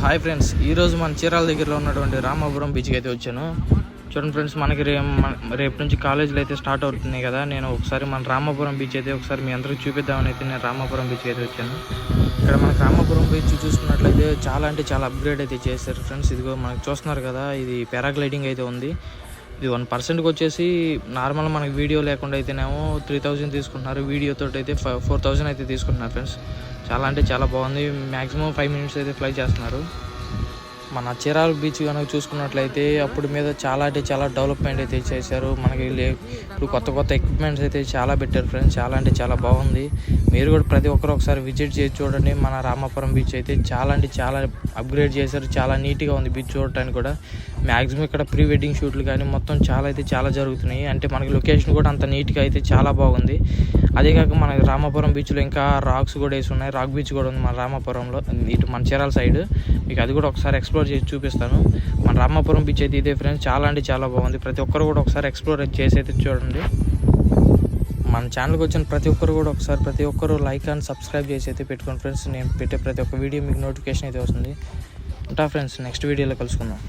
Hi friends, ఈరోజు మన చీరాల దగ్గరలో ఉన్నటువంటి రామాపురం బీచ్కి అయితే వచ్చాను. చూడండి ఫ్రెండ్స్, మనకి రేపు నుంచి కాలేజీలు అయితే స్టార్ట్ అవుతున్నాయి కదా. నేను ఒకసారి మన రామాపురం బీచ్ అయితే ఒకసారి మీ అందరికి చూపిద్దామని అయితే నేను రామాపురం బీచ్కి అయితే వచ్చాను. ఇక్కడ మనకి రామాపురం బీచ్ చూసుకున్నట్లయితే చాలా అంటే చాలా అప్గ్రేడ్ అయితే చేశారు ఫ్రెండ్స్. ఇదిగో మనకు చూస్తున్నారు కదా, ఇది పారాగ్లైడింగ్ అయితే ఉంది. ఇది 1%కి వచ్చేసి నార్మల్ మనకి వీడియో లేకుండా అయితేనేమో 3000 తీసుకుంటున్నారు, వీడియోతో అయితే 4000 అయితే తీసుకుంటున్నారు ఫ్రెండ్స్. చాలా అంటే చాలా బాగుంది. మ్యాక్సిమం 5 minutes అయితే ఫ్లై చేస్తున్నారు. మన చీరాల బీచ్ కనుక చూసుకున్నట్లయితే అప్పుడు మీద చాలా అంటే చాలా డెవలప్మెంట్ అయితే చేశారు. మనకి ఇప్పుడు కొత్త ఎక్విప్మెంట్స్ అయితే చాలా పెట్టారు ఫ్రెండ్స్. చాలా అంటే చాలా బాగుంది. మీరు కూడా ప్రతి ఒక్కరు ఒకసారి విజిట్ చేసి చూడండి. మన రామాపురం బీచ్ అయితే చాలా అంటే చాలా అప్గ్రేడ్ చేశారు. చాలా నీట్గా ఉంది బీచ్ చూడటానికి కూడా. మ్యాక్సిమం ఇక్కడ ప్రీ వెడ్డింగ్ షూట్లు కానీ మొత్తం చాలా అయితే చాలా జరుగుతున్నాయి. అంటే మనకి లొకేషన్ కూడా అంత నీట్గా అయితే చాలా బాగుంది. అదే కాక మన రామాపురం బీచ్లో ఇంకా రాక్స్ కూడా వేసి ఉన్నాయి. రాక్ బీచ్ కూడా ఉంది మన రామాపురంలో, ఇటు మన చీరాల సైడ్. మీకు అది కూడా ఒకసారి ఎక్స్ప్లోర్ చేసి చూపిస్తాను. మన రామాపురం బీచ్ అయితే ఇదే ఫ్రెండ్స్. చాలా అంటే చాలా బాగుంది. ప్రతి ఒక్కరు కూడా ఒకసారి ఎక్స్ప్లోర్ చేసి అయితే చూడండి. మన ఛానల్కి వచ్చిన ప్రతి ఒక్కరు లైక్ అండ్ సబ్స్క్రైబ్ చేసి అయితే పెట్టుకోండి ఫ్రెండ్స్. నేను పెట్టే ప్రతి ఒక్క వీడియో మీకు నోటిఫికేషన్ అయితే వస్తుంది. ఉంటా ఫ్రెండ్స్, నెక్స్ట్ వీడియోలో కలుసుకుందాం.